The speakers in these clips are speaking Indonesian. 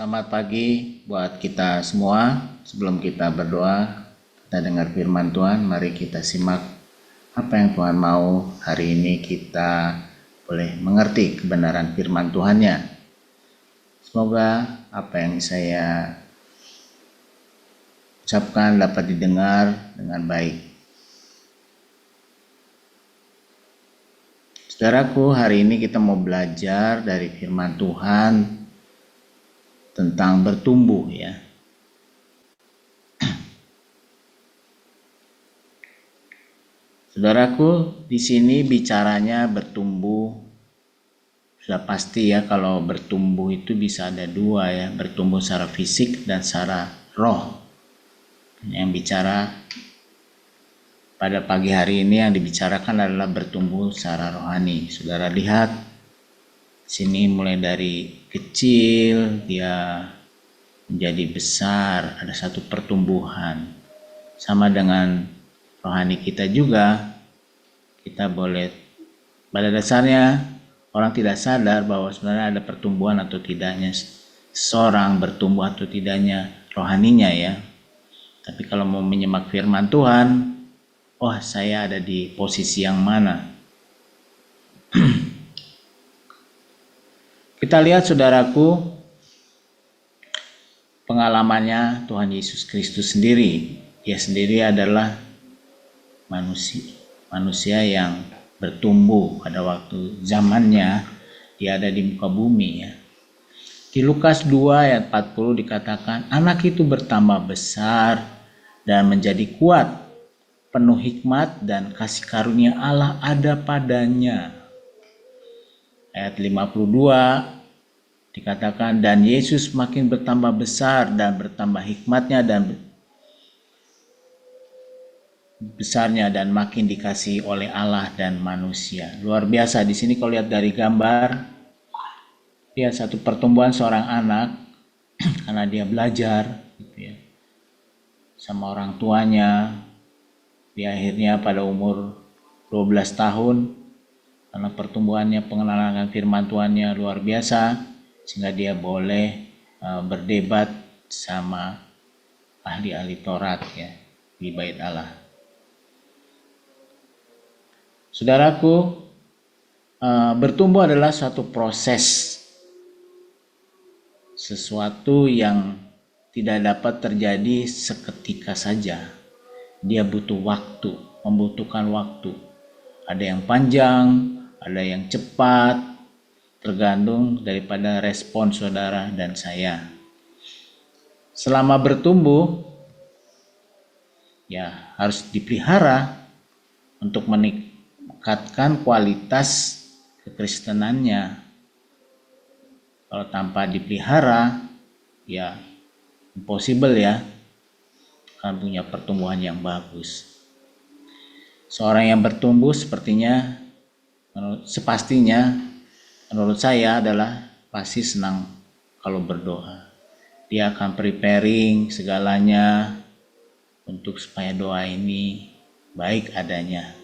Selamat pagi buat kita semua. Sebelum kita berdoa, kita dengar firman Tuhan. Mari kita simak apa yang Tuhan mau. Hari ini kita boleh mengerti kebenaran firman Tuhan-Nya. Semoga apa yang saya ucapkan dapat didengar dengan baik. Saudaraku, hari ini kita mau belajar dari firman Tuhan tentang bertumbuh ya. Saudaraku, di sini bicaranya bertumbuh. Sudah pasti ya, kalau bertumbuh itu bisa ada dua ya, bertumbuh secara fisik dan secara roh. Yang bicara pada pagi hari ini yang dibicarakan adalah bertumbuh secara rohani. Saudara lihat sini mulai dari kecil dia menjadi besar, ada satu pertumbuhan. Sama dengan rohani kita juga, kita boleh, pada dasarnya orang tidak sadar bahwa sebenarnya ada pertumbuhan atau tidaknya seseorang, bertumbuh atau tidaknya rohaninya ya. Tapi kalau mau menyimak firman Tuhan, oh saya ada di posisi yang mana? Kita lihat saudaraku, pengalamannya Tuhan Yesus Kristus sendiri. Dia sendiri adalah manusia yang bertumbuh pada waktu zamannya dia ada di muka bumi ya. Di Lukas 2 ayat 40 dikatakan, anak itu bertambah besar dan menjadi kuat, penuh hikmat dan kasih karunia Allah ada padanya. Ayat 52 dikatakan, dan Yesus makin bertambah besar dan bertambah hikmatnya dan besarnya dan makin dikasihi oleh Allah dan manusia. Luar biasa di sini kalau lihat dari gambar, dia satu pertumbuhan seorang anak karena dia belajar gitu ya, sama orang tuanya. Dia akhirnya pada umur 12 tahun karena pertumbuhannya, pengenalan akan firman Tuhannya luar biasa, sehingga dia boleh berdebat sama ahli-ahli Taurat ya di Bait Allah. Saudaraku, bertumbuh adalah suatu proses, sesuatu yang tidak dapat terjadi seketika saja. Dia butuh waktu, membutuhkan waktu. Ada yang panjang, ada yang cepat, tergantung daripada respon saudara dan saya. Selama bertumbuh, ya harus dipelihara untuk meningkatkan kualitas kekristenannya. Kalau tanpa dipelihara, ya impossible ya, akan punya pertumbuhan yang bagus. Seorang yang bertumbuh sepertinya, sepastinya menurut saya adalah pasti senang kalau berdoa. Dia akan preparing segalanya untuk supaya doa ini baik adanya.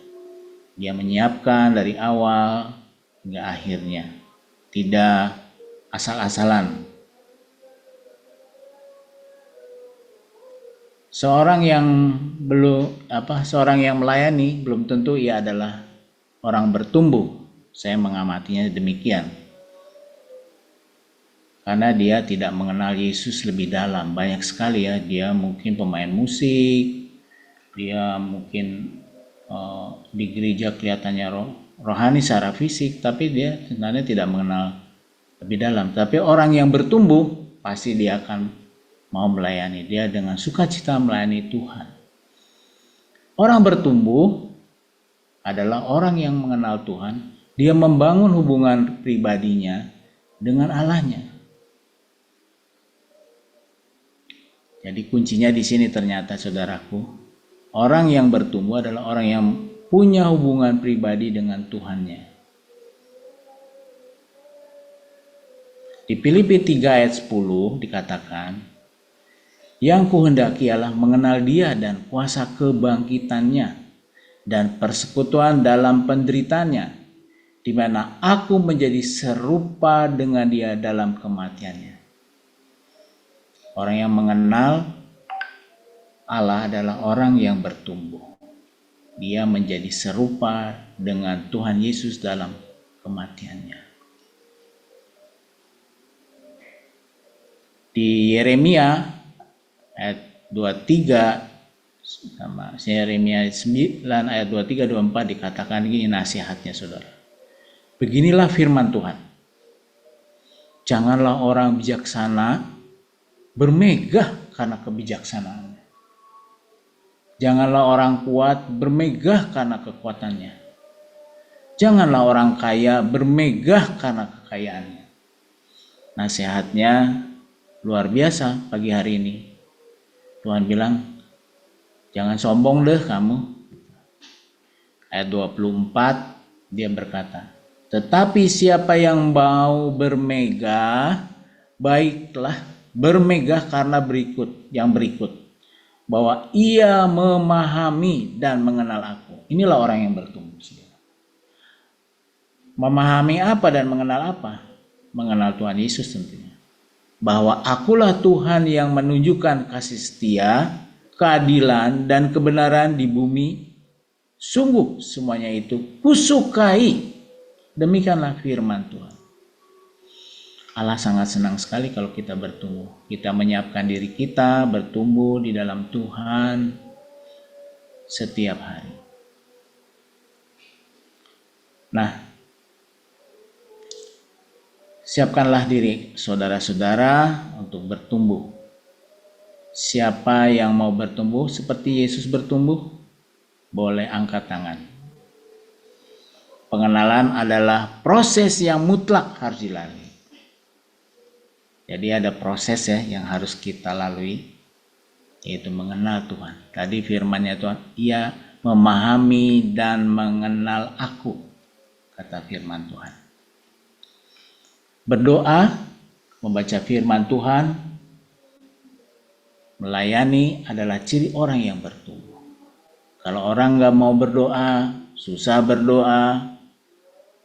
Dia menyiapkan dari awal hingga akhirnya, tidak asal-asalan. Seorang yang melayani belum tentu ia adalah orang bertumbuh. Saya mengamatinya demikian. Karena dia tidak mengenal Yesus lebih dalam. Banyak sekali ya, dia mungkin pemain musik, dia mungkin di gereja kelihatannya rohani secara fisik, tapi dia sebenarnya tidak mengenal lebih dalam. Tapi orang yang bertumbuh pasti dia akan mau melayani, dia dengan sukacita melayani Tuhan. Orang bertumbuh adalah orang yang mengenal Tuhan, dia membangun hubungan pribadinya dengan Allahnya. Jadi kuncinya di sini ternyata saudaraku, orang yang bertumbuh adalah orang yang punya hubungan pribadi dengan Tuhannya. Di Filipi 3 ayat 10 dikatakan, yang kuhendaki ialah mengenal dia dan kuasa kebangkitannya dan persekutuan dalam penderitaannya, di mana aku menjadi serupa dengan dia dalam kematiannya. Orang yang mengenal Allah adalah orang yang bertumbuh. Dia menjadi serupa dengan Tuhan Yesus dalam kematiannya. Di Yeremia ayat 23 sama Yeremia 9 ayat 23-24 dikatakan gini nasihatnya saudara. Beginilah firman Tuhan. Janganlah orang bijaksana bermegah karena kebijaksanaannya. Janganlah orang kuat bermegah karena kekuatannya. Janganlah orang kaya bermegah karena kekayaannya. Nasihatnya luar biasa pagi hari ini. Tuhan bilang, jangan sombong deh kamu. Ayat 24 dia berkata, tetapi siapa yang mau bermegah, baiklah bermegah karena yang berikut. Bahwa ia memahami dan mengenal aku. Inilah orang yang bertumbuh. Memahami apa dan mengenal apa? Mengenal Tuhan Yesus tentunya. Bahwa akulah Tuhan yang menunjukkan kasih setia, keadilan dan kebenaran di bumi. Sungguh semuanya itu kusukai. Demikianlah firman Tuhan. Allah sangat senang sekali kalau kita bertumbuh. Kita menyiapkan diri kita bertumbuh di dalam Tuhan setiap hari. Nah, siapkanlah diri saudara-saudara untuk bertumbuh. Siapa yang mau bertumbuh seperti Yesus bertumbuh, boleh angkat tangan. Pengenalan adalah proses yang mutlak harus dilalui. Jadi ada proses ya yang harus kita lalui, yaitu mengenal Tuhan. Tadi firman-Nya Tuhan, ia memahami dan mengenal aku, kata firman Tuhan. Berdoa, membaca firman Tuhan, melayani adalah ciri orang yang bertumbuh. Kalau orang gak mau berdoa, susah berdoa,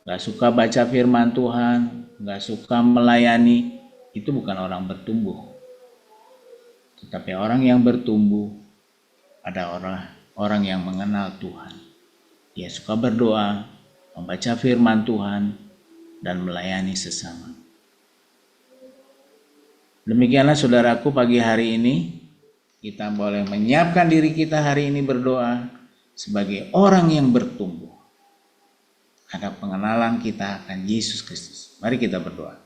gak suka baca firman Tuhan, gak suka melayani, itu bukan orang bertumbuh. Tetapi orang yang bertumbuh ada orang yang mengenal Tuhan. Dia suka berdoa, membaca firman Tuhan, dan melayani sesama. Demikianlah saudaraku pagi hari ini, kita boleh menyiapkan diri kita hari ini berdoa sebagai orang yang bertumbuh. Ada pengenalan kita akan Yesus Kristus. Mari kita berdoa.